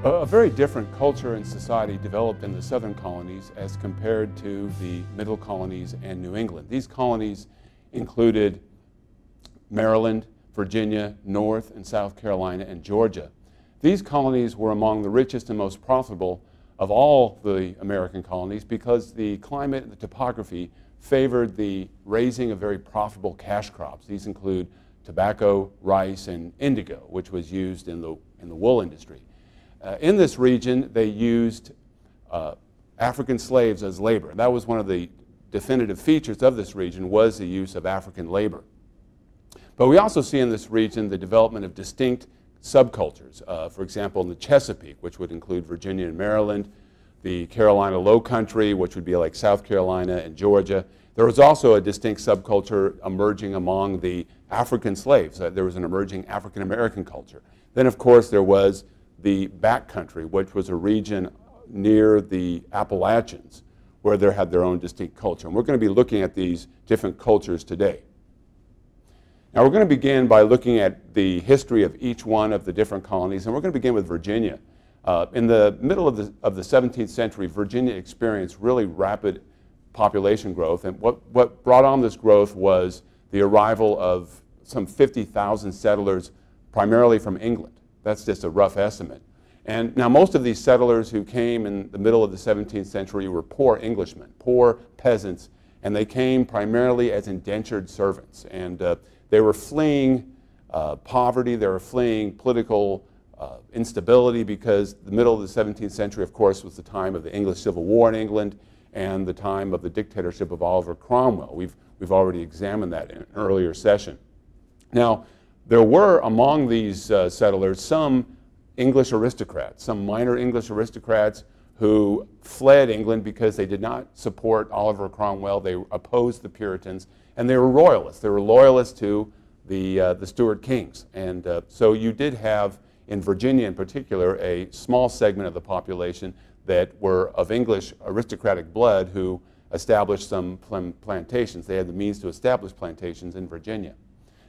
A very different culture and society developed in the southern colonies as compared to the middle colonies and New England. These colonies included Maryland, Virginia, North and South Carolina, and Georgia. These colonies were among the richest and most profitable of all the American colonies because the climate and the topography favored the raising of very profitable cash crops. These include tobacco, rice, and indigo, which was used in the wool industry. In this region, they used African slaves as labor. That was one of the definitive features of this region, was the use of African labor. But we also see in this region the development of distinct subcultures. For example, in the Chesapeake, which would include Virginia and Maryland, the Carolina Low Country, which would be like South Carolina and Georgia. There was also a distinct subculture emerging among the African slaves. There was an emerging African American culture. Then, of course, there was the backcountry, which was a region near the Appalachians, where they had their own distinct culture. And we're going to be looking at these different cultures today. Now, we're going to begin by looking at the history of each one of the different colonies, and we're going to begin with Virginia. In the middle of the 17th century, Virginia experienced really rapid population growth, and what brought on this growth was the arrival of some 50,000 settlers, primarily from England. That's just a rough estimate. And now most of these settlers who came in the middle of the 17th century were poor Englishmen, poor peasants, and they came primarily as indentured servants. And they were fleeing poverty, they were fleeing political instability, because the middle of the 17th century, of course, was the time of the English Civil War in England and the time of the dictatorship of Oliver Cromwell. We've already examined that in an earlier session. Now, there were among these settlers some English aristocrats, some minor English aristocrats who fled England because they did not support Oliver Cromwell. They opposed the Puritans, and they were royalists. They were loyalists to the Stuart kings. And so you did have, in Virginia in particular, a small segment of the population that were of English aristocratic blood who established some plantations. They had the means to establish plantations in Virginia.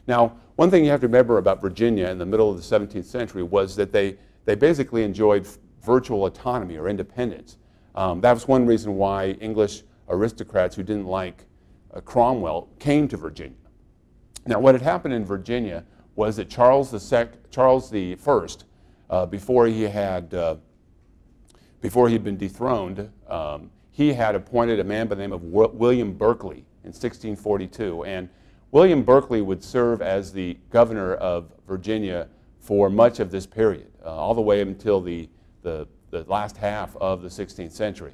Now, one thing you have to remember about Virginia in the middle of the 17th century was that they basically enjoyed virtual autonomy or independence. That was one reason why English aristocrats who didn't like Cromwell came to Virginia. Now, what had happened in Virginia was that Charles I, before he'd been dethroned, he had appointed a man by the name of William Berkeley in 1642. And William Berkeley would serve as the governor of Virginia for much of this period, all the way until the last half of the 16th century.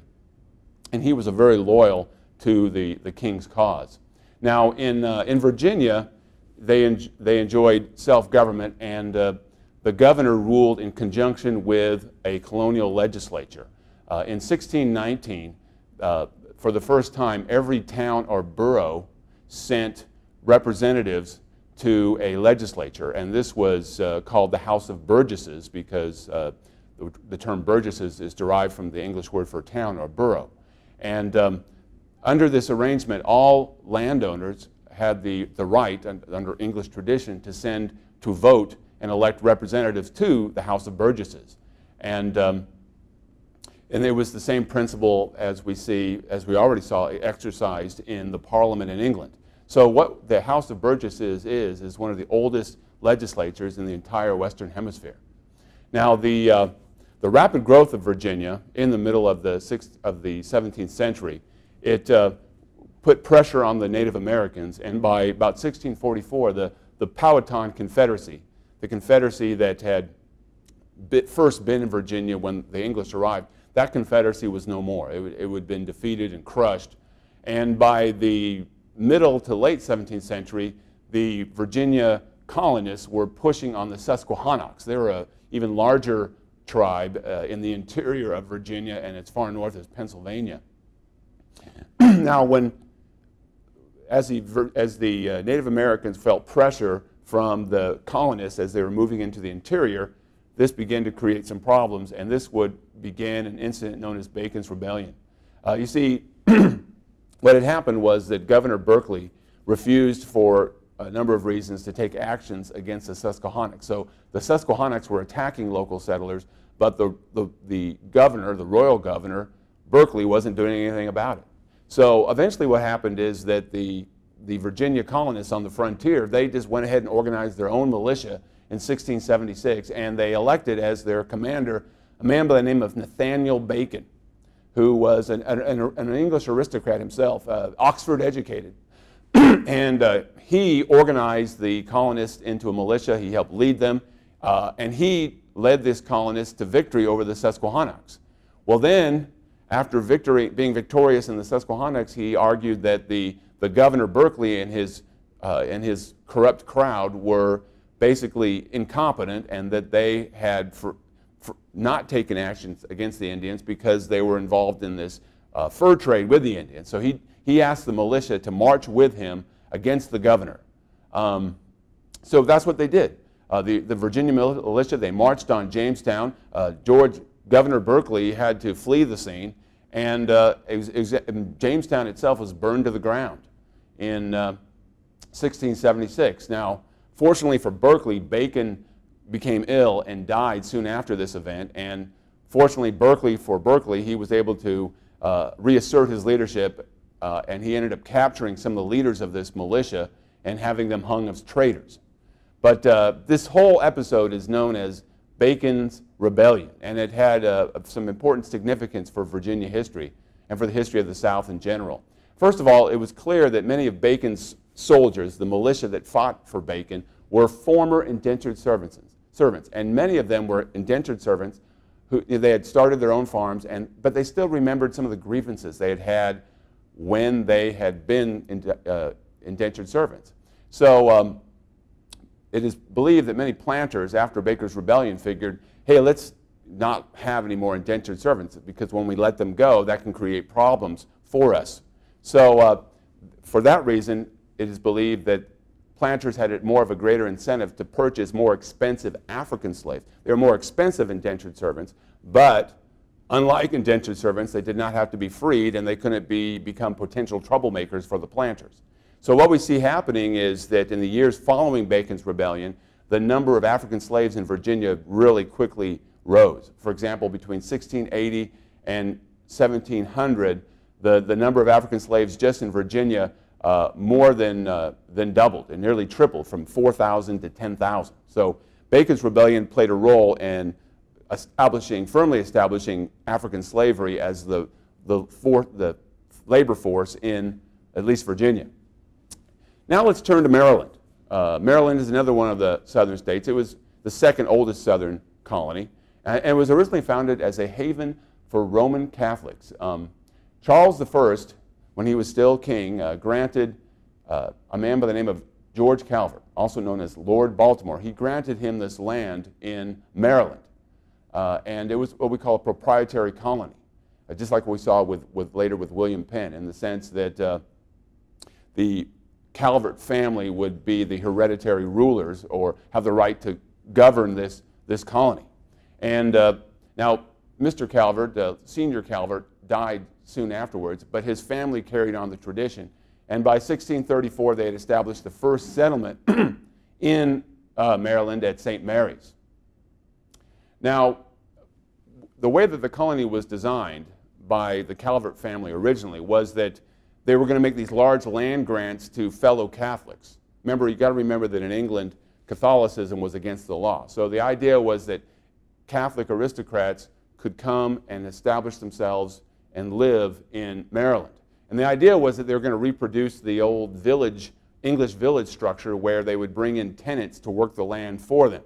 And he was very loyal to the king's cause. Now, in Virginia, they enjoyed self-government, and the governor ruled in conjunction with a colonial legislature. In 1619, for the first time, every town or borough sent representatives to a legislature, and this was called the House of Burgesses, because the term burgesses is derived from the English word for town or borough. And under this arrangement, all landowners had the right, under English tradition, to vote and elect representatives to the House of Burgesses. And it was the same principle as we already saw exercised in the Parliament in England. So what the House of Burgesses is one of the oldest legislatures in the entire Western Hemisphere. Now, the rapid growth of Virginia in the middle of the 17th century, it put pressure on the Native Americans, and by about 1644, the Powhatan Confederacy, the Confederacy that had first been in Virginia when the English arrived, that Confederacy was no more. It would have been defeated and crushed. And by the middle to late 17th century, the Virginia colonists were pushing on the Susquehannocks. They were an even larger tribe in the interior of Virginia and as far north as Pennsylvania. Now, as the Native Americans felt pressure from the colonists as they were moving into the interior, this began to create some problems, and this would begin an incident known as Bacon's Rebellion. You see, what had happened was that Governor Berkeley refused, for a number of reasons, to take actions against the Susquehannocks. So the Susquehannocks were attacking local settlers, but the governor, the royal governor, Berkeley, wasn't doing anything about it. So eventually what happened is that the Virginia colonists on the frontier, they just went ahead and organized their own militia in 1676, and they elected as their commander a man by the name of Nathaniel Bacon, who was an English aristocrat himself, Oxford educated. And he organized the colonists into a militia. He helped lead them, and he led this colonist to victory over the Susquehannocks. Well then, after being victorious in the Susquehannocks, he argued that the governor Berkeley and his corrupt crowd were basically incompetent, and that they had not taken actions against the Indians because they were involved in this fur trade with the Indians. So he asked the militia to march with him against the governor. So that's what they did. The Virginia militia, they marched on Jamestown. Governor Berkeley had to flee the scene, and Jamestown itself was burned to the ground in 1676. Now, fortunately for Berkeley, Bacon became ill and died soon after this event, and fortunately for Berkeley, he was able to reassert his leadership, and he ended up capturing some of the leaders of this militia and having them hung as traitors. But this whole episode is known as Bacon's Rebellion, and it had some important significance for Virginia history and for the history of the South in general. First of all, it was clear that many of Bacon's soldiers, the militia that fought for Bacon, were former indentured servants, and many of them were indentured servants who they had started their own farms, but they still remembered some of the grievances they had had when they had been indentured servants. So it is believed that many planters, after Bacon's Rebellion, figured, hey, let's not have any more indentured servants, because when we let them go, that can create problems for us. So for that reason, it is believed that planters had more of a greater incentive to purchase more expensive African slaves. They were more expensive indentured servants, but unlike indentured servants, they did not have to be freed, and they couldn't become potential troublemakers for the planters. So what we see happening is that in the years following Bacon's Rebellion, the number of African slaves in Virginia really quickly rose. For example, between 1680 and 1700, the number of African slaves just in Virginia more than doubled and nearly tripled, from 4,000 to 10,000. So Bacon's Rebellion played a role in firmly establishing African slavery as the labor force in at least Virginia. Now let's turn to Maryland. Maryland is another one of the southern states. It was the second oldest southern colony, and was originally founded as a haven for Roman Catholics. Charles I, when he was still king, granted a man by the name of George Calvert, also known as Lord Baltimore, he granted him this land in Maryland. And it was what we call a proprietary colony, just like what we saw later with William Penn, in the sense that the Calvert family would be the hereditary rulers, or have the right to govern this colony. And now Mr. Calvert, Senior Calvert, died soon afterwards, but his family carried on the tradition. And by 1634, they had established the first settlement in Maryland at St. Mary's. Now, the way that the colony was designed by the Calvert family originally was that they were going to make these large land grants to fellow Catholics. Remember, you got to remember that in England, Catholicism was against the law. So the idea was that Catholic aristocrats could come and establish themselves and live in Maryland. And the idea was that they were going to reproduce the old English village structure, where they would bring in tenants to work the land for them.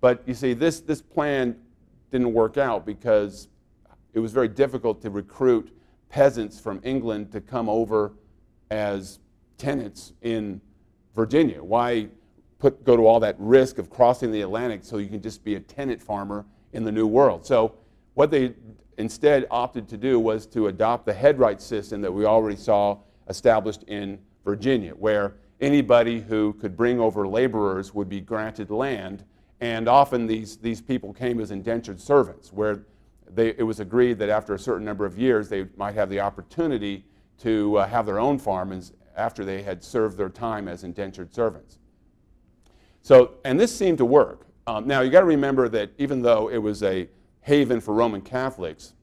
But you see, this plan didn't work out because it was very difficult to recruit peasants from England to come over as tenants in Virginia. Why go to all that risk of crossing the Atlantic so you can just be a tenant farmer in the New World? So what they instead opted to do was to adopt the headright system that we already saw established in Virginia, where anybody who could bring over laborers would be granted land, and often these people came as indentured servants, where it was agreed that after a certain number of years they might have the opportunity to have their own farm after they had served their time as indentured servants. So, and this seemed to work. Now you got to remember that even though it was haven for Roman Catholics,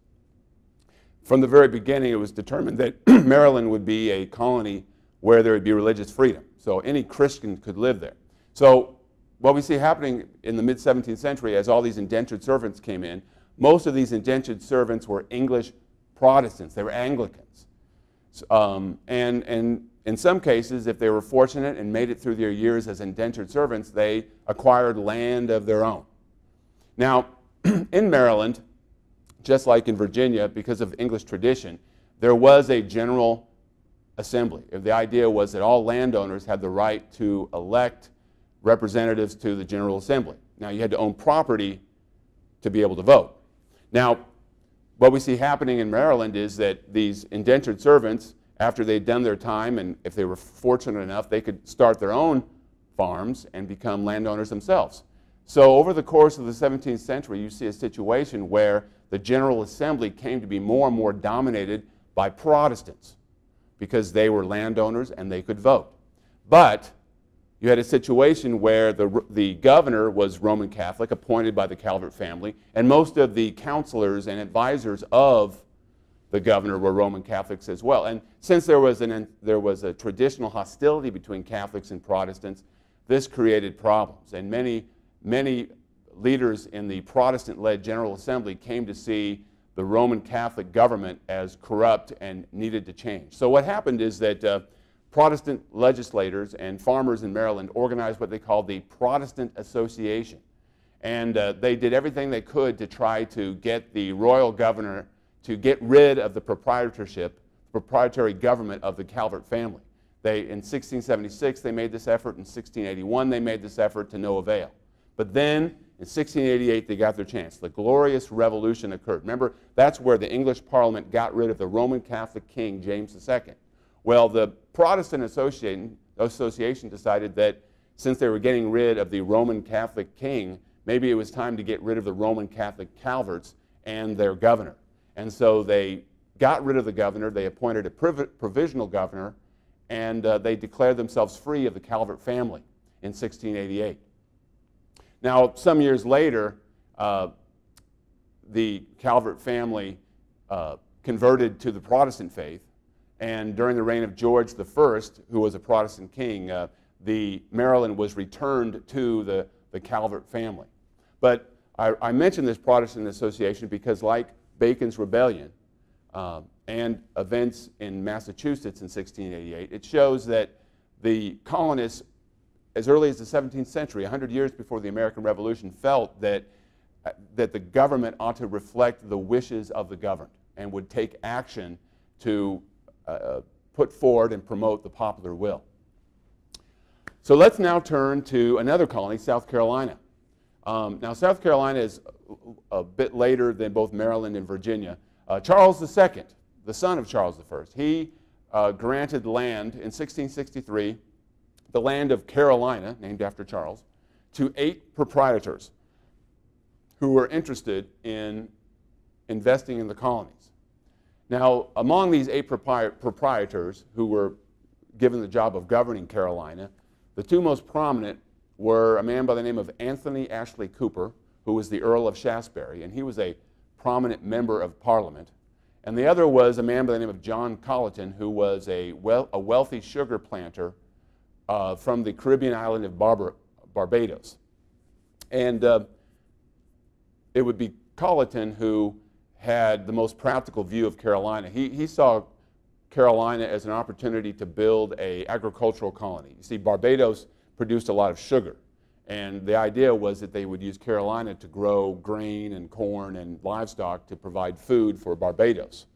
from the very beginning it was determined that Maryland would be a colony where there would be religious freedom. So any Christian could live there. So what we see happening in the mid-17th century as all these indentured servants came in, most of these indentured servants were English Protestants. They were Anglicans. And in some cases, if they were fortunate and made it through their years as indentured servants, they acquired land of their own. Now, in Maryland, just like in Virginia, because of English tradition, there was a general assembly. The idea was that all landowners had the right to elect representatives to the General Assembly. Now, you had to own property to be able to vote. Now, what we see happening in Maryland is that these indentured servants, after they'd done their time, and if they were fortunate enough, they could start their own farms and become landowners themselves. So over the course of the 17th century, you see a situation where the General Assembly came to be more and more dominated by Protestants because they were landowners and they could vote. But you had a situation where the governor was Roman Catholic, appointed by the Calvert family, and most of the counselors and advisors of the governor were Roman Catholics as well. And since there was a traditional hostility between Catholics and Protestants, this created problems. And many leaders in the Protestant-led General Assembly came to see the Roman Catholic government as corrupt and needed to change. So what happened is that Protestant legislators and farmers in Maryland organized what they called the Protestant Association. And they did everything they could to try to get the royal governor to get rid of the proprietary government of the Calvert family. In 1676, they made this effort. In 1681, they made this effort to no avail. But then, in 1688, they got their chance. The Glorious Revolution occurred. Remember, that's where the English Parliament got rid of the Roman Catholic king, James II. Well, the Protestant Association decided that since they were getting rid of the Roman Catholic king, maybe it was time to get rid of the Roman Catholic Calverts and their governor. And so they got rid of the governor, they appointed a provisional governor, and they declared themselves free of the Calvert family in 1688. Now, some years later, the Calvert family converted to the Protestant faith, and during the reign of George I, who was a Protestant king, the Maryland was returned to the Calvert family. But I mention this Protestant Association because, like Bacon's Rebellion and events in Massachusetts in 1688, it shows that the colonists, as early as the 17th century, 100 years before the American Revolution, felt that the government ought to reflect the wishes of the governed and would take action to put forward and promote the popular will. So let's now turn to another colony, South Carolina. Now, South Carolina is a bit later than both Maryland and Virginia. Charles II, the son of Charles I, he granted land in 1663, the land of Carolina, named after Charles, to 8 proprietors who were interested in investing in the colonies. Now, among these 8 proprietors who were given the job of governing Carolina, the 2 most prominent were a man by the name of Anthony Ashley Cooper, who was the Earl of Shaftesbury, and he was a prominent member of Parliament. And the other was a man by the name of John Colleton, who was a wealthy sugar planter from the Caribbean island of Barbados. And it would be Colleton who had the most practical view of Carolina. He saw Carolina as an opportunity to build an agricultural colony. You see, Barbados produced a lot of sugar, and the idea was that they would use Carolina to grow grain and corn and livestock to provide food for Barbados.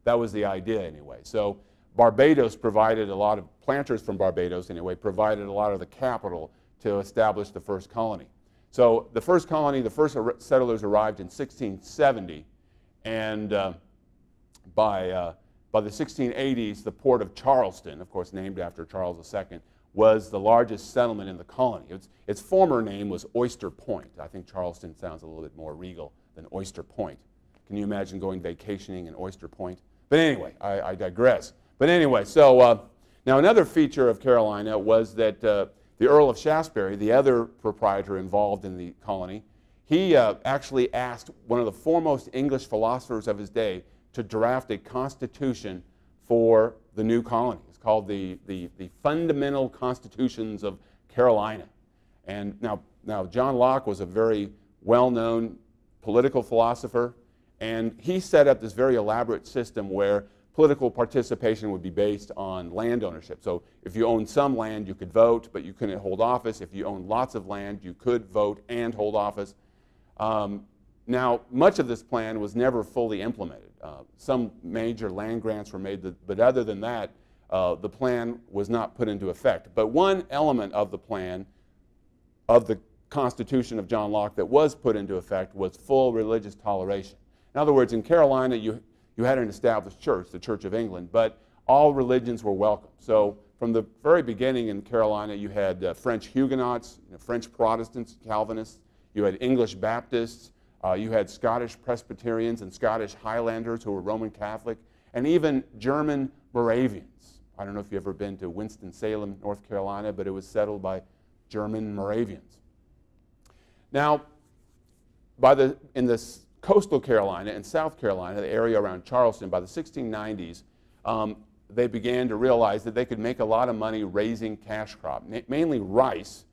That was the idea anyway. So Barbados provided a lot of, planters from Barbados anyway, provided a lot of the capital to establish the first colony. So the first colony, the first settlers arrived in 1670, and by the 1680s, the port of Charleston, of course named after Charles II, was the largest settlement in the colony. Its former name was Oyster Point. I think Charleston sounds a little bit more regal than Oyster Point. Can you imagine going vacationing in Oyster Point? But anyway, I digress. But anyway, so now another feature of Carolina was that the Earl of Shaftesbury, the other proprietor involved in the colony, he actually asked one of the foremost English philosophers of his day to draft a constitution for the new colony. It's called the Fundamental Constitutions of Carolina. And now John Locke was a very well-known political philosopher, and he set up this very elaborate system where political participation would be based on land ownership. So if you owned some land, you could vote, but you couldn't hold office. If you owned lots of land, you could vote and hold office. Now, much of this plan was never fully implemented. Some major land grants were made, but other than that, the plan was not put into effect. But one element of the plan, of the Constitution of John Locke, that was put into effect was full religious toleration. In other words, in Carolina, you had an established church, the Church of England, but all religions were welcome. So from the very beginning in Carolina, you had French Huguenots, French Protestants, Calvinists, you had English Baptists, you had Scottish Presbyterians and Scottish Highlanders who were Roman Catholic, and even German Moravians. I don't know if you've ever been to Winston-Salem, North Carolina, but it was settled by German Moravians. Now, in this coastal Carolina and South Carolina, the area around Charleston, by the 1690s, they began to realize that they could make a lot of money raising cash crop, mainly rice,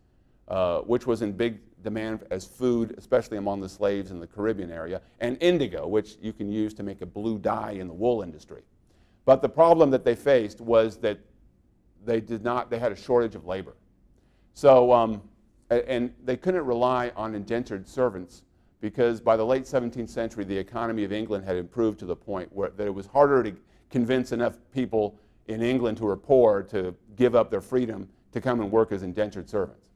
which was in big demand as food, especially among the slaves in the Caribbean area, and indigo, which you can use to make a blue dye in the wool industry. But the problem that they faced was that they had a shortage of labor. So, and they couldn't rely on indentured servants, because by the late 17th century, the economy of England had improved to the point where that it was harder to convince enough people in England who were poor to give up their freedom to come and work as indentured servants.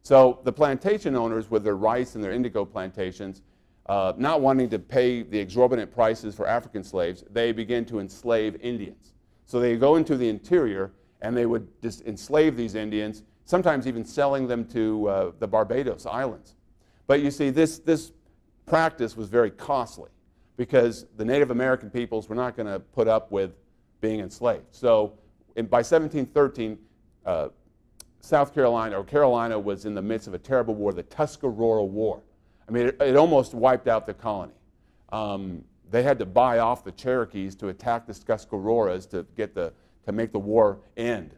So the plantation owners, with their rice and their indigo plantations, not wanting to pay the exorbitant prices for African slaves, they began to enslave Indians. So they go into the interior and they would just enslave these Indians, sometimes even selling them to the Barbados Islands. But you see, this practice was very costly because the Native American peoples were not going to put up with being enslaved. So by 1713, South Carolina, or Carolina, was in the midst of a terrible war, the Tuscarora War. I mean, it almost wiped out the colony. They had to buy off the Cherokees to attack the Tuscaroras to make the war end.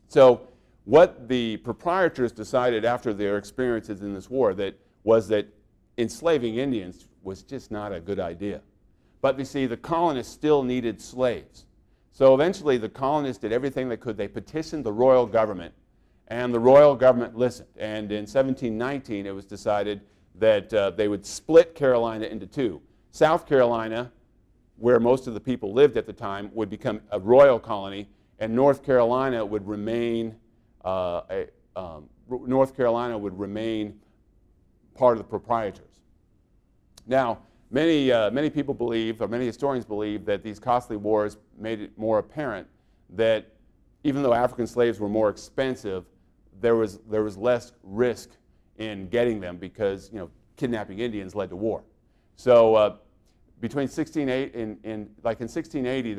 So what the proprietors decided after their experiences in this war was that enslaving Indians was just not a good idea. But you see, the colonists still needed slaves. So eventually the colonists did everything they could. They petitioned the royal government, and the royal government listened. And in 1719, it was decided that they would split Carolina into two. South Carolina, where most of the people lived at the time, would become a royal colony, and North Carolina would remain part of the proprietors. Now, many people believe, or many historians believe, that these costly wars made it more apparent that even though African slaves were more expensive, there was less risk in getting them because kidnapping Indians led to war. So between 1680 in 1680,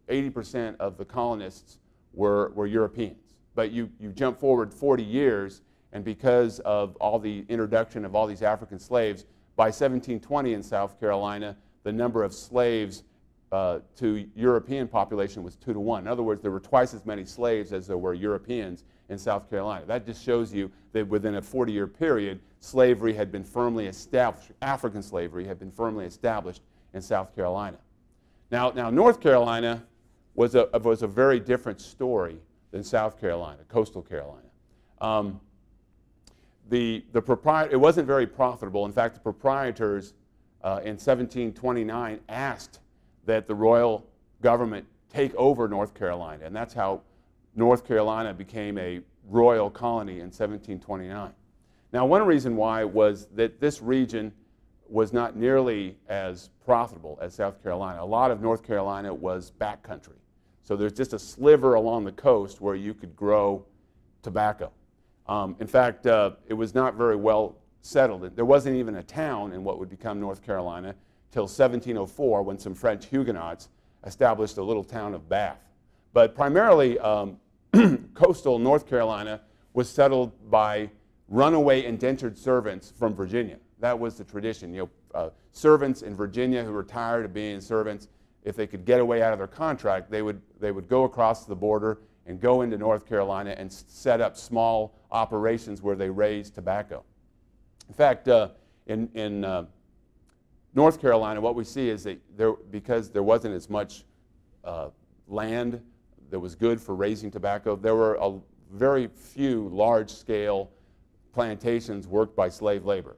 80% of the colonists were Europeans. But you jump forward 40 years, and because of all the introduction of all these African slaves, by 1720 in South Carolina, the number of slaves to European population was 2 to 1. In other words, there were twice as many slaves as there were Europeans in South Carolina. That just shows you that within a 40-year period, slavery had been firmly established, African slavery had been firmly established in South Carolina. Now North Carolina was a very different story than South Carolina, coastal Carolina. It wasn't very profitable. In fact, the proprietors in 1729 asked that the royal government take over North Carolina, and that's how North Carolina became a royal colony in 1729. Now, one reason why was that this region was not nearly as profitable as South Carolina. A lot of North Carolina was backcountry. So there's just a sliver along the coast where you could grow tobacco. In fact, it was not very well settled. There wasn't even a town in what would become North Carolina till 1704, when some French Huguenots established a little town of Bath. But primarily, coastal North Carolina was settled by runaway indentured servants from Virginia. That was the tradition. Servants in Virginia who were tired of being servants, if they could get away out of their contract, they would go across the border and go into North Carolina and set up small operations where they raised tobacco. In fact, in North Carolina, what we see is that because there wasn't as much land that was good for raising tobacco, there were very few large-scale plantations worked by slave labor.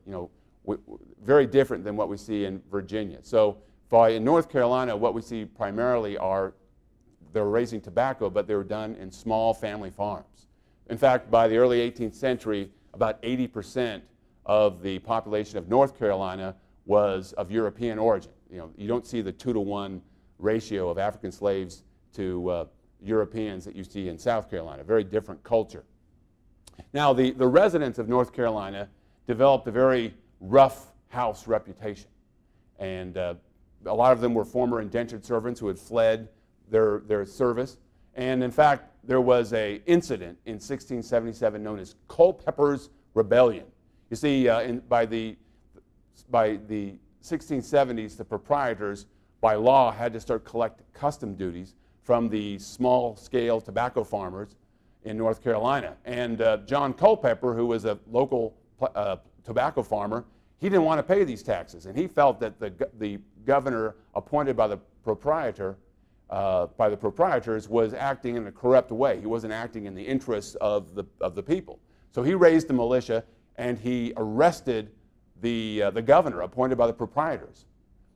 Very different than what we see in Virginia. So in North Carolina, what we see primarily are they were raising tobacco, but they were done in small family farms. In fact, by the early 18th century, about 80% of the population of North Carolina was of European origin. You don't see the 2-to-1 ratio of African slaves to Europeans that you see in South Carolina. Very different culture. Now, the residents of North Carolina developed a very rough house reputation. And a lot of them were former indentured servants who had fled their service. And in fact, there was an incident in 1677 known as Culpeper's Rebellion. You see, by the 1670s, the proprietors, by law, had to start collecting custom duties from the small-scale tobacco farmers in North Carolina. And John Culpeper, who was a local tobacco farmer, he didn't want to pay these taxes. And he felt that the governor appointed by the proprietors was acting in a corrupt way. He wasn't acting in the interests of the people. So he raised the militia and he arrested the governor appointed by the proprietors.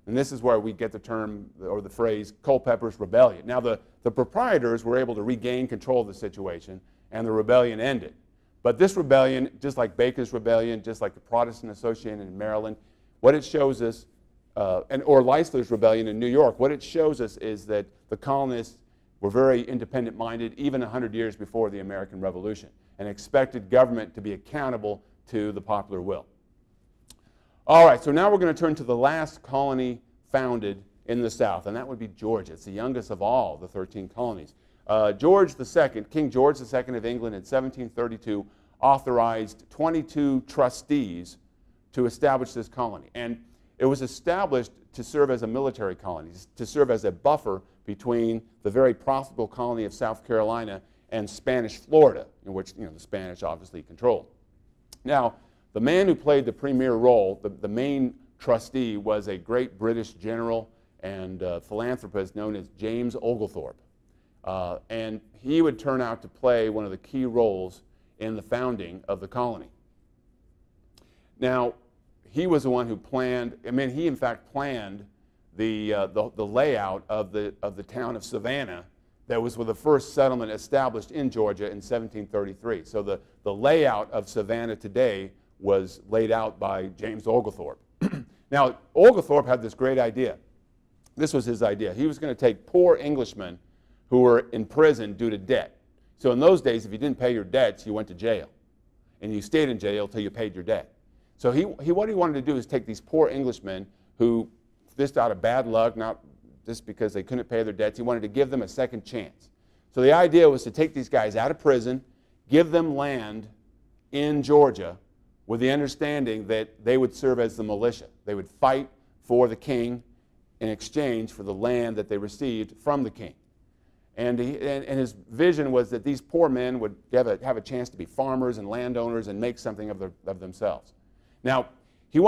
And this is where we get the term or the phrase Culpeper's Rebellion. Now the proprietors were able to regain control of the situation and the rebellion ended. But this rebellion, just like Baker's Rebellion, just like the Protestant Association in Maryland, what it shows us, or Leisler's Rebellion in New York, what it shows us is that the colonists were very independent-minded even 100 years before the American Revolution and expected government to be accountable to the popular will. All right, so now we're going to turn to the last colony founded in the South, and that would be Georgia. It's the youngest of all the 13 colonies. George II, King George II of England in 1732 authorized 22 trustees to establish this colony. And it was established to serve as a military colony, to serve as a buffer between the very profitable colony of South Carolina and Spanish Florida, in which the Spanish obviously controlled. Now, the man who played the premier role, the main trustee, was a great British general and philanthropist known as James Oglethorpe. And he would turn out to play one of the key roles in the founding of the colony. Now, he was the one who planned, he in fact planned the layout of the town of Savannah that was the first settlement established in Georgia in 1733. So the layout of Savannah today was laid out by James Oglethorpe. Now, Oglethorpe had this great idea. This was his idea. He was going to take poor Englishmen who were in prison due to debt. So in those days, if you didn't pay your debts, you went to jail. And you stayed in jail until you paid your debt. So what he wanted to do is take these poor Englishmen who, just out of bad luck, not just because they couldn't pay their debts, he wanted to give them a second chance. So the idea was to take these guys out of prison, give them land in Georgia with the understanding that they would serve as the militia. They would fight for the king in exchange for the land that they received from the king. And his vision was that these poor men would have a chance to be farmers and landowners and make something of themselves. Now, he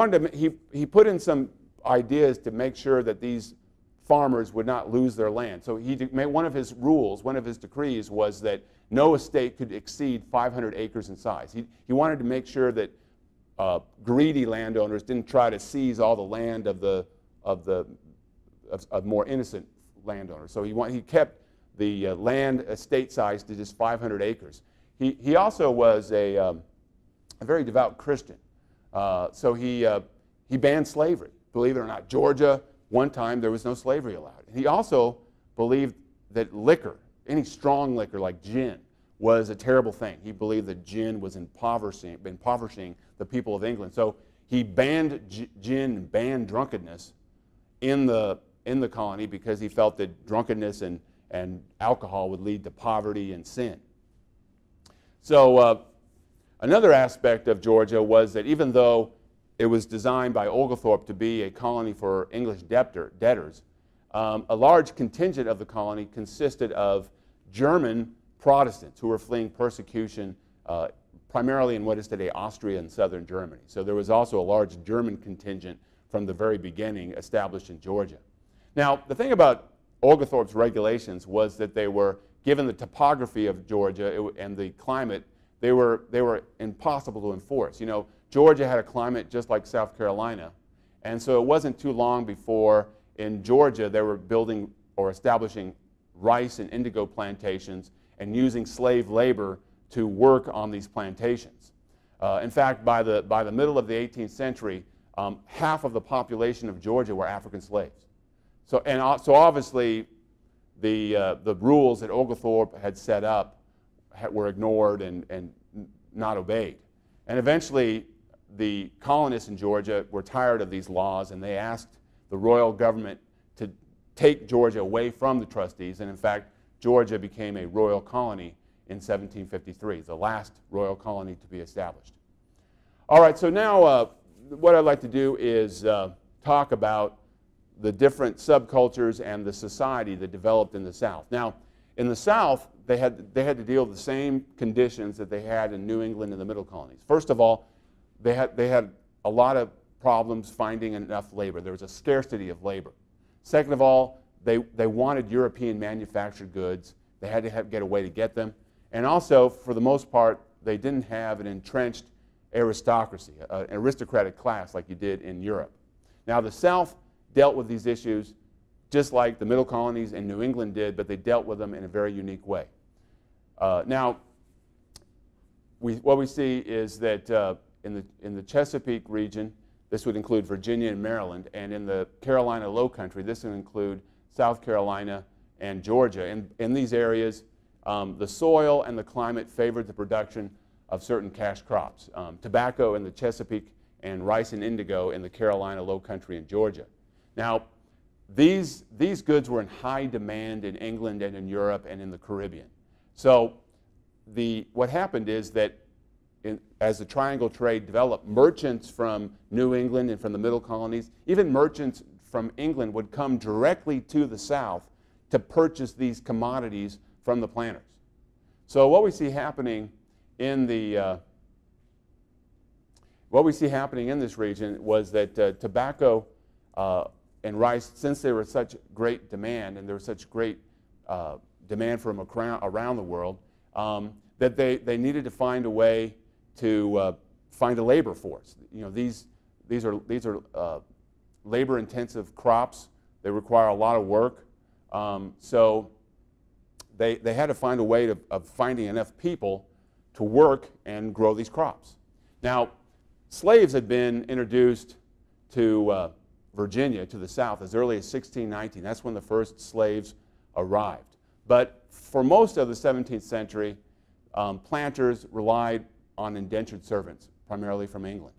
put in some ideas to make sure that these farmers would not lose their land. So one of his rules, one of his decrees was that no estate could exceed 500 acres in size. He wanted to make sure that greedy landowners didn't try to seize all the land of more innocent landowners. So he kept the land estate size to just 500 acres. He also was a very devout Christian. So he banned slavery. Believe it or not, Georgia, one time there was no slavery allowed. He also believed that liquor, any strong liquor like gin, was a terrible thing. He believed that gin was impoverishing the people of England. So he banned gin and banned drunkenness in the colony because he felt that drunkenness and alcohol would lead to poverty and sin. So another aspect of Georgia was that even though it was designed by Oglethorpe to be a colony for English debtors. A large contingent of the colony consisted of German Protestants who were fleeing persecution primarily in what is today Austria and southern Germany. So there was also a large German contingent from the very beginning established in Georgia. Now, the thing about Oglethorpe's regulations was that they were, given the topography of Georgia and the climate, they were impossible to enforce. You know, Georgia had a climate just like South Carolina, and so it wasn't too long before in Georgia they were building or establishing rice and indigo plantations and using slave labor to work on these plantations. In fact, by the middle of the 18th century, half of the population of Georgia were African slaves. So obviously the rules that Oglethorpe had set up were ignored and not obeyed. And eventually the colonists in Georgia were tired of these laws, and they asked the royal government to take Georgia away from the trustees, and in fact Georgia became a royal colony in 1753, the last royal colony to be established. All right, so now what I'd like to do is talk about the different subcultures and the society that developed in the South. Now, in the South, they had to deal with the same conditions that they had in New England and the Middle Colonies. First of all, they had a lot of problems finding enough labor. There was a scarcity of labor. Second of all, they wanted European manufactured goods. They had to get a way to get them. And also, for the most part, they didn't have an entrenched aristocracy, an aristocratic class like you did in Europe. Now, the South dealt with these issues just like the Middle Colonies and New England did, but they dealt with them in a very unique way. Now, what we see is that in the Chesapeake region, this would include Virginia and Maryland, and in the Carolina Low Country, this would include South Carolina and Georgia. In these areas, the soil and the climate favored the production of certain cash crops, tobacco in the Chesapeake and rice and indigo in the Carolina Low Country in Georgia. Now, these goods were in high demand in England and in Europe and in the Caribbean. So what happened is that as the triangle trade developed, merchants from New England and from the Middle Colonies, even merchants from England would come directly to the South to purchase these commodities from the planters. So what we see happening in this region was that tobacco and rice, since they were such great demand and there was such great demand from around the world, that they needed to find a way to find a labor force. You know, these are labor-intensive crops. They require a lot of work. So they had to find a way of finding enough people to work and grow these crops. Now, slaves had been introduced to Virginia, to the South, as early as 1619. That's when the first slaves arrived. But for most of the 17th century, planters relied on indentured servants, primarily from England.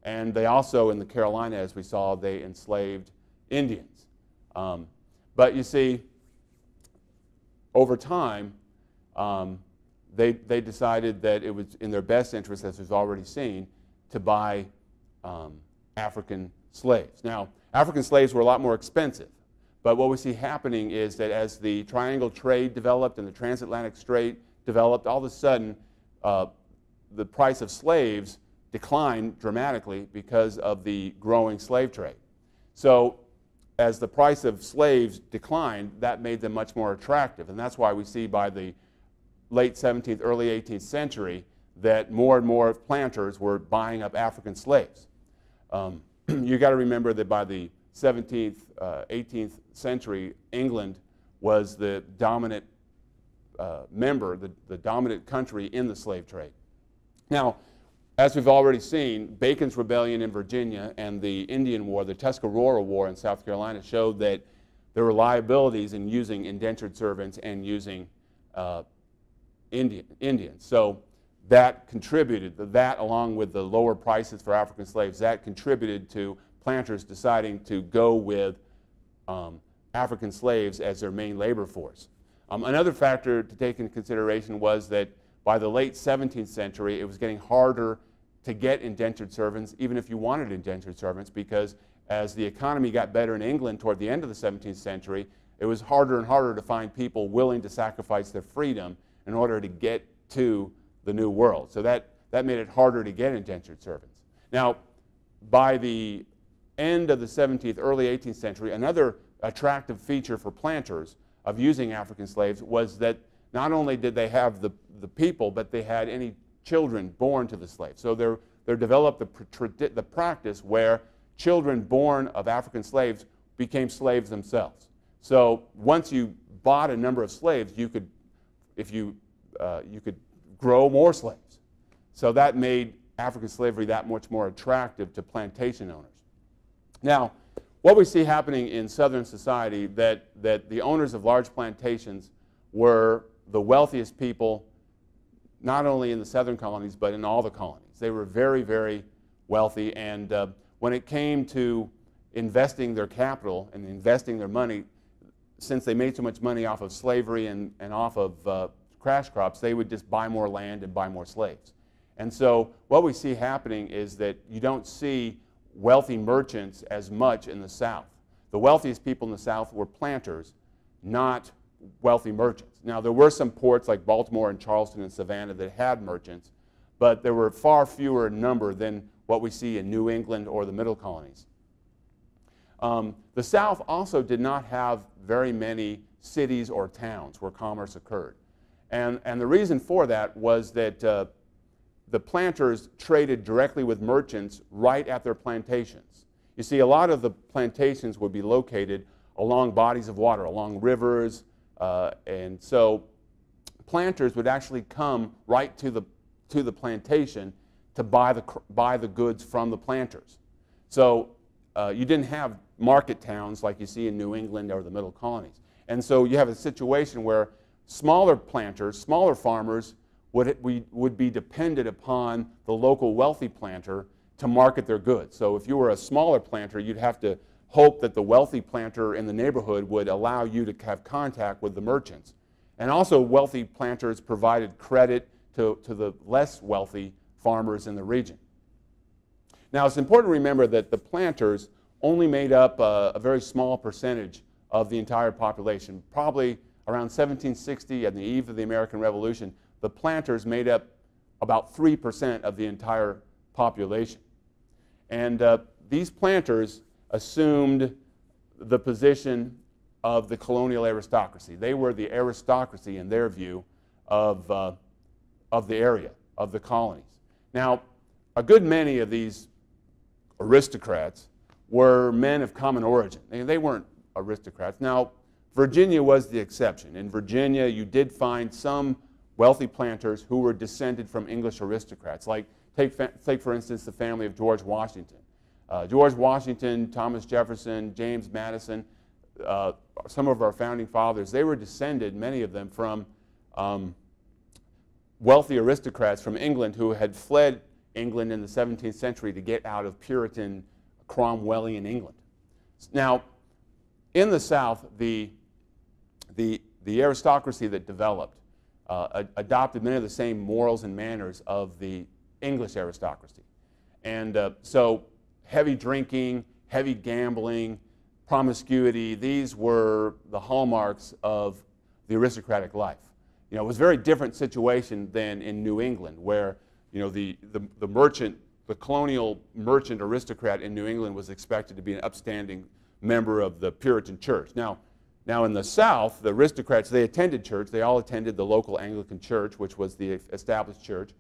And they also, in the Carolina, as we saw, they enslaved Indians. But you see, over time, they decided that it was in their best interest, as we've already seen, to buy African slaves. Now, African slaves were a lot more expensive, but what we see happening is that as the triangle trade developed and the transatlantic trade developed, all of a sudden the price of slaves declined dramatically because of the growing slave trade. So as the price of slaves declined, that made them much more attractive, and that's why we see by the late 17th, early 18th century that more and more planters were buying up African slaves. You got to remember that by the 17th, 18th century, England was the dominant member, the dominant country in the slave trade. Now, as we've already seen, Bacon's Rebellion in Virginia and the Indian War, the Tuscarora War in South Carolina, showed that there were liabilities in using indentured servants and using Indians. So that contributed, that along with the lower prices for African slaves, that contributed to planters deciding to go with African slaves as their main labor force. Another factor to take into consideration was that by the late 17th century, it was getting harder to get indentured servants, even if you wanted indentured servants, because as the economy got better in England toward the end of the 17th century, it was harder and harder to find people willing to sacrifice their freedom in order to get to the New World. So that made it harder to get indentured servants. Now, by the end of the 17th, early 18th century, another attractive feature for planters of using African slaves was that not only did they have the people, but they had any children born to the slaves. So there developed the practice where children born of African slaves became slaves themselves. So once you bought a number of slaves, you could grow more slaves. So that made African slavery that much more attractive to plantation owners. Now, what we see happening in Southern society, that the owners of large plantations were the wealthiest people, not only in the southern colonies, but in all the colonies. They were very, very wealthy, and when it came to investing their capital and investing their money, since they made so much money off of slavery and off of crash crops, they would just buy more land and buy more slaves. And so what we see happening is that you don't see wealthy merchants as much in the South. The wealthiest people in the South were planters, not wealthy merchants. Now, there were some ports like Baltimore and Charleston and Savannah that had merchants, but there were far fewer in number than what we see in New England or the middle colonies. The South also did not have very many cities or towns where commerce occurred. And the reason for that was that the planters traded directly with merchants right at their plantations. You see, a lot of the plantations would be located along bodies of water, along rivers, and so planters would actually come right to the plantation to buy the goods from the planters. So you didn't have market towns like you see in New England or the middle colonies. And so you have a situation where smaller planters, smaller farmers would be dependent upon the local wealthy planter to market their goods. So if you were a smaller planter, you'd have to hope that the wealthy planter in the neighborhood would allow you to have contact with the merchants. And also wealthy planters provided credit to the less wealthy farmers in the region. Now, it's important to remember that the planters only made up a very small percentage of the entire population. Probably around 1760, at the eve of the American Revolution, the planters made up about 3% of the entire population. And these planters assumed the position of the colonial aristocracy. They were the aristocracy, in their view, of the area, of the colonies. Now, a good many of these aristocrats were men of common origin. They weren't aristocrats. Now, Virginia was the exception. In Virginia, you did find some wealthy planters who were descended from English aristocrats. Like, take for instance, the family of George Washington. George Washington, Thomas Jefferson, James Madison, some of our founding fathers, they were descended, many of them, from wealthy aristocrats from England who had fled England in the 17th century to get out of Puritan Cromwellian England. Now, in the South, the aristocracy that developed adopted many of the same morals and manners of the English aristocracy. And so heavy drinking, heavy gambling, promiscuity, these were the hallmarks of the aristocratic life. You know, it was a very different situation than in New England, where, you know, the colonial merchant aristocrat in New England was expected to be an upstanding member of the Puritan church. Now in the South, the aristocrats, they attended church. They all attended the local Anglican church, which was the established church.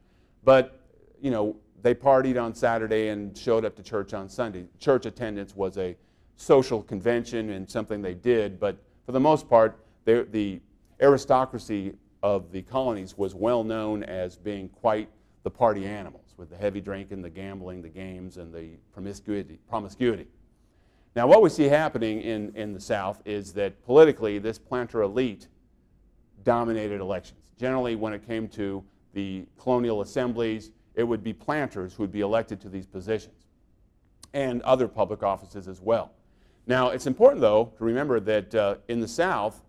But, you know, they partied on Saturday and showed up to church on Sunday. Church attendance was a social convention and something they did, but for the most part, the aristocracy of the colonies was well known as being quite the party animals, with the heavy drinking, the gambling, the games, and the promiscuity. Now, what we see happening in the South is that politically, this planter elite dominated elections. Generally, when it came to the colonial assemblies, it would be planters who would be elected to these positions, and other public offices as well. Now, it's important, though, to remember that in the South,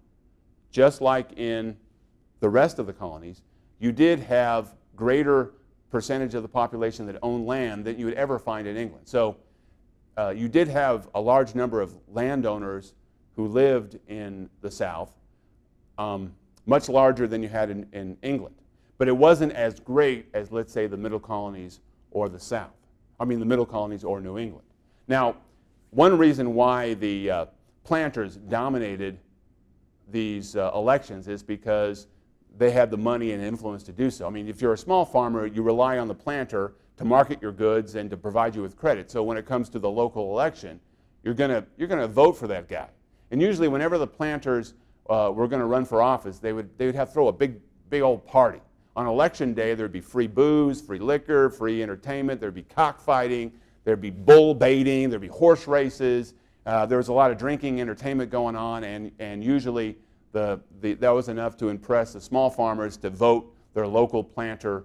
just like in the rest of the colonies, you did have greater percentage of the population that owned land that you would ever find in England. So you did have a large number of landowners who lived in the South, much larger than you had in England. But it wasn't as great as, let's say, the Middle Colonies or the South. I mean, the Middle Colonies or New England. Now, one reason why the planters dominated these elections is because they had the money and influence to do so. I mean, if you're a small farmer, you rely on the planter to market your goods and to provide you with credit. So when it comes to the local election, you're gonna vote for that guy. And usually, whenever the planters were going to run for office, they would have to throw a big old party. On election day, there'd be free booze, free liquor, free entertainment. There'd be cockfighting. There'd be bull baiting. There'd be horse races. There was a lot of drinking, entertainment going on, and usually that was enough to impress the small farmers to vote their local planter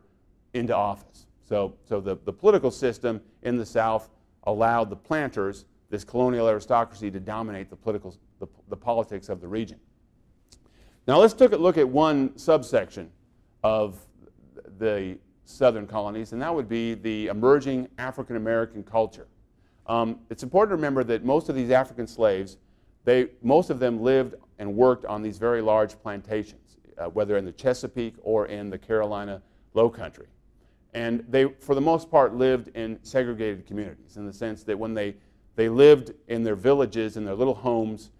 into office. So the political system in the South allowed the planters, this colonial aristocracy, to dominate the politics of the region. Now let's take a look at one subsection of the southern colonies, and that would be the emerging African American culture. It's important to remember that most of these African slaves, most of them lived and worked on these very large plantations, whether in the Chesapeake or in the Carolina Low Country. And they, for the most part, lived in segregated communities, in the sense that when they lived in their villages, in their little homes,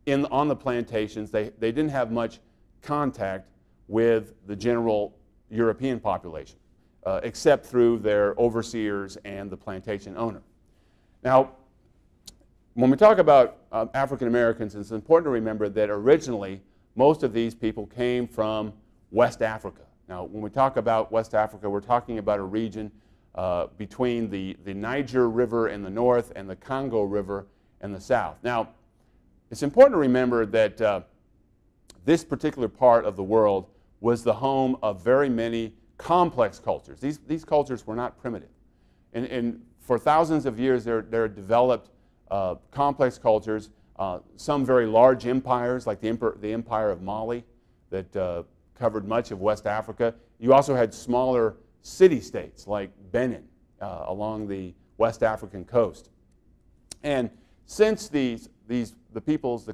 on the plantations, they didn't have much contact with the general European population, except through their overseers and the plantation owner. Now, when we talk about African Americans, it's important to remember that originally most of these people came from West Africa. Now, when we talk about West Africa, we're talking about a region between the Niger River in the north and the Congo River in the south. Now, it's important to remember that this particular part of the world was the home of very many complex cultures. These cultures were not primitive. And for thousands of years, there developed complex cultures, some very large empires, like the Empire of Mali that covered much of West Africa. You also had smaller city-states like Benin along the West African coast. And since the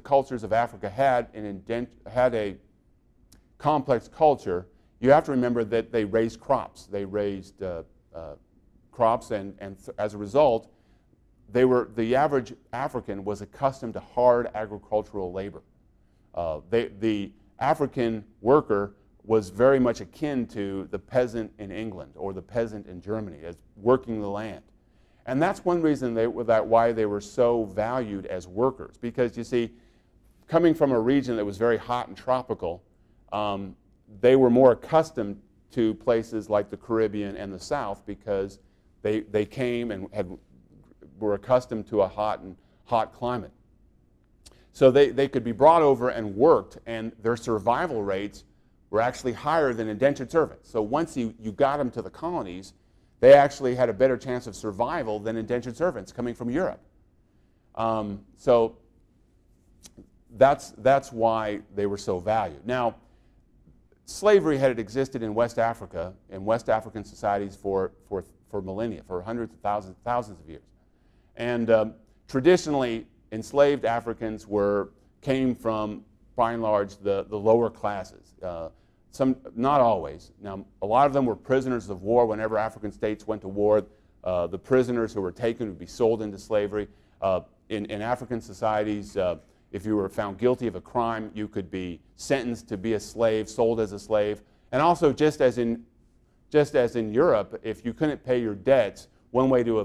cultures of Africa had a complex culture, you have to remember that they raised crops. They raised crops, and as a result, the average African was accustomed to hard agricultural labor. The African worker was very much akin to the peasant in England or the peasant in Germany, as working the land. And that's one reason why they were so valued as workers. Because, you see, coming from a region that was very hot and tropical, they were more accustomed to places like the Caribbean and the South because they came and were accustomed to a hot climate. So they could be brought over and worked, and their survival rates were actually higher than indentured servants. So once you got them to the colonies, they actually had a better chance of survival than indentured servants coming from Europe. So that's why they were so valued. Now, slavery had existed in West Africa, in West African societies for millennia, for hundreds of thousands of years. And traditionally, enslaved Africans came from, by and large, the lower classes. Not always. Now, a lot of them were prisoners of war. Whenever African states went to war, the prisoners who were taken would be sold into slavery. In African societies, if you were found guilty of a crime, you could be sentenced to be a slave, sold as a slave. And also, just as in Europe, if you couldn't pay your debts, one way to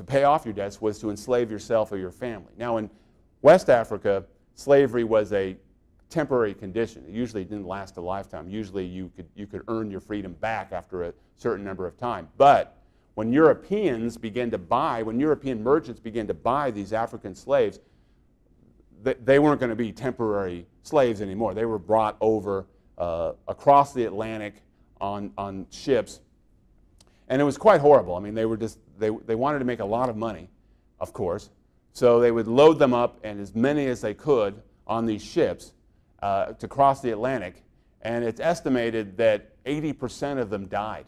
pay off your debts was to enslave yourself or your family. Now, in West Africa, slavery was a temporary condition. It usually didn't last a lifetime. Usually you could earn your freedom back after a certain number of time. But when European merchants began to buy these African slaves, they weren't going to be temporary slaves anymore. They were brought over across the Atlantic on ships, and it was quite horrible. I mean, they wanted to make a lot of money, of course, so they would load them up, and as many as they could on these ships to cross the Atlantic. And it's estimated that 80% of them died.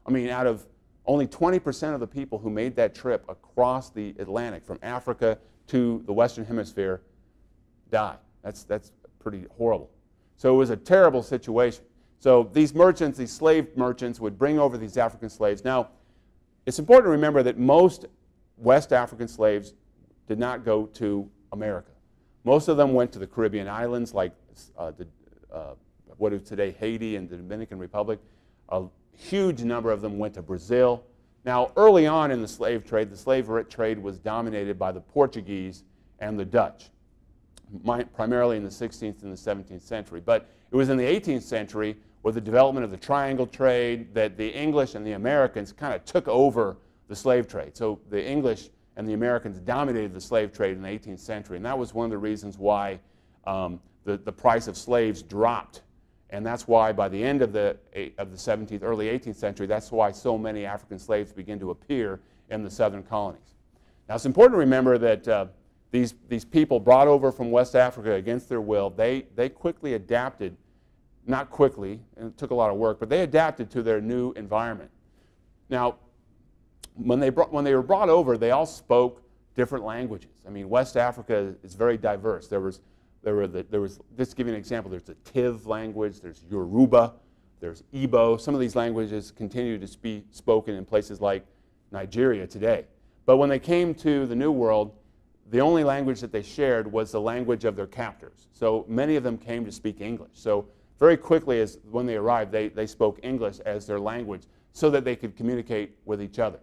I mean, out of only 20% of the people who made that trip across the Atlantic from Africa to the Western Hemisphere died. That's pretty horrible. So it was a terrible situation. So these merchants, these slave merchants, would bring over these African slaves. Now, it's important to remember that most West African slaves did not go to America. Most of them went to the Caribbean islands, like what is today Haiti and the Dominican Republic. A huge number of them went to Brazil. Now, early on in the slave trade was dominated by the Portuguese and the Dutch, primarily in the 16th and the 17th century. But it was in the 18th century, with the development of the triangle trade, that the English and the Americans kind of took over the slave trade. So the English and the Americans dominated the slave trade in the 18th century, and that was one of the reasons why the price of slaves dropped. And that's why by the end of the 17th, early 18th century, that's why so many African slaves begin to appear in the southern colonies. Now, it's important to remember that these people brought over from West Africa against their will, they quickly adapted, not quickly, and it took a lot of work, but they adapted to their new environment. Now, when they were brought over, they all spoke different languages. I mean, West Africa is very diverse. There was, just to give you an example, there's the Tiv language, there's Yoruba, there's Igbo. Some of these languages continue to be spoken in places like Nigeria today. But when they came to the New World, the only language that they shared was the language of their captors. So many of them came to speak English. So very quickly, when they arrived, they spoke English as their language so that they could communicate with each other.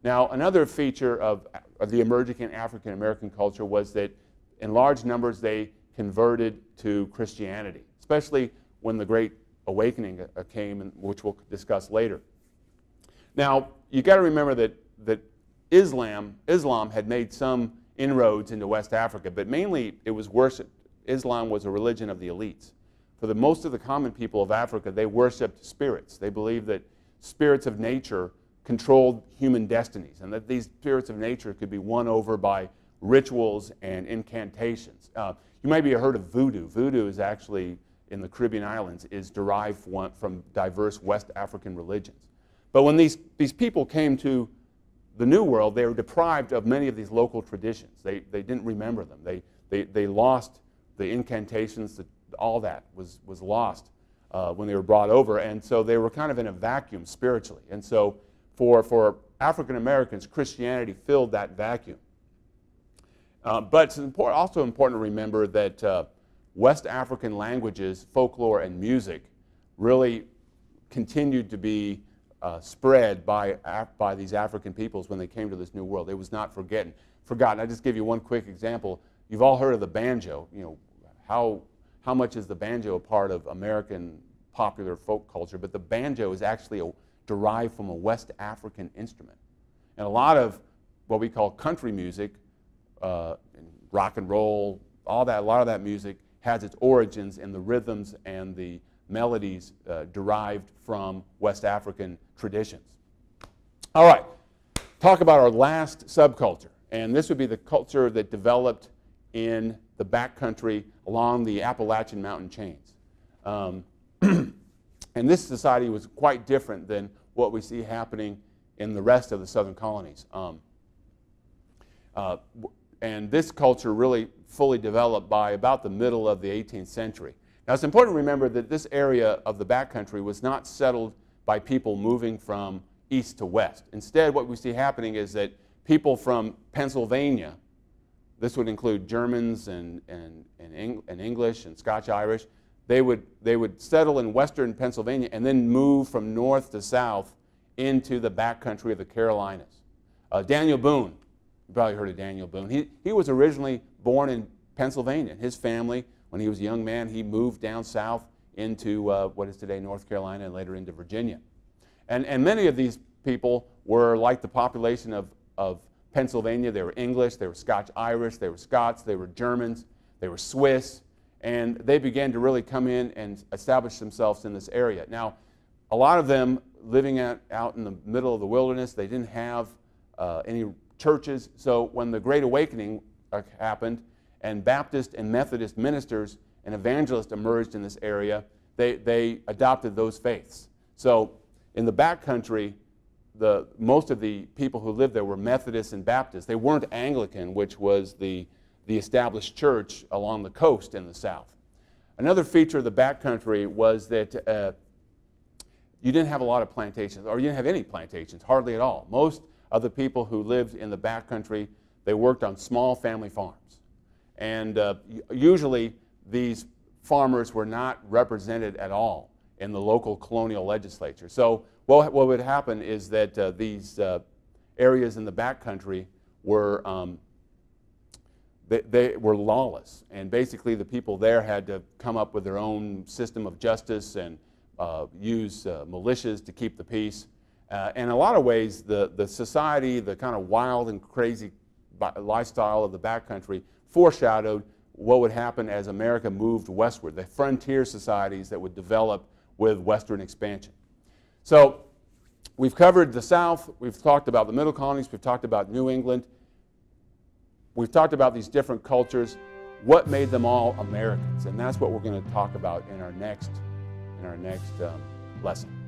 Now, another feature of the emerging African American culture was that in large numbers they converted to Christianity, especially when the Great Awakening came, which we'll discuss later. Now, you've got to remember that Islam had made some inroads into West Africa, but mainly it was worship. Islam was a religion of the elites. For most of the common people of Africa, they worshipped spirits. They believed that spirits of nature controlled human destinies, and that these spirits of nature could be won over by rituals and incantations. You maybe have heard of voodoo. Voodoo is actually, in the Caribbean islands, is derived from diverse West African religions. But when these people came to the New World, they were deprived of many of these local traditions. They didn't remember them. They lost the incantations. All that was lost when they were brought over, and so they were kind of in a vacuum spiritually. And so for African Americans, Christianity filled that vacuum. But it's also important to remember that West African languages, folklore, and music really continued to be spread by these African peoples when they came to this New World. It was not forgotten. I'll just give you one quick example. You've all heard of the banjo. You know, how much is the banjo a part of American popular folk culture? But the banjo is actually derived from a West African instrument. And a lot of what we call country music, rock and roll, a lot of that music has its origins in the rhythms and the melodies derived from West African traditions. All right, talk about our last subculture. And this would be the culture that developed in the backcountry along the Appalachian mountain chains. And this society was quite different than what we see happening in the rest of the southern colonies. And this culture really fully developed by about the middle of the 18th century. Now, it's important to remember that this area of the backcountry was not settled by people moving from east to west. Instead, what we see happening is that people from Pennsylvania, this would include Germans and English and Scotch-Irish, they would settle in western Pennsylvania and then move from north to south into the backcountry of the Carolinas. Daniel Boone, you probably heard of Daniel Boone. He was originally born in Pennsylvania. His family, when he was a young man, he moved down south into what is today North Carolina and later into Virginia. And many of these people were like the population of Pennsylvania. They were English, they were Scotch-Irish, they were Scots, they were Germans, they were Swiss, and they began to really come in and establish themselves in this area. Now, a lot of them living out in the middle of the wilderness, they didn't have any churches, so when the Great Awakening happened and Baptist and Methodist ministers and evangelists emerged in this area, they adopted those faiths. So in the backcountry, most of the people who lived there were Methodists and Baptists. They weren't Anglican, which was the established church along the coast in the South. Another feature of the backcountry was that you didn't have a lot of plantations, or you didn't have any plantations, hardly at all. Most of the people who lived in the backcountry, they worked on small family farms. And usually these farmers were not represented at all in the local colonial legislature. So what would happen is that these areas in the backcountry were they were lawless, and basically the people there had to come up with their own system of justice and use militias to keep the peace. In a lot of ways, the society, the kind of wild and crazy lifestyle of the backcountry foreshadowed what would happen as America moved westward, the frontier societies that would develop with western expansion. So we've covered the South, we've talked about the middle colonies, we've talked about New England, we've talked about these different cultures, what made them all Americans, and that's what we're going to talk about in our next lesson.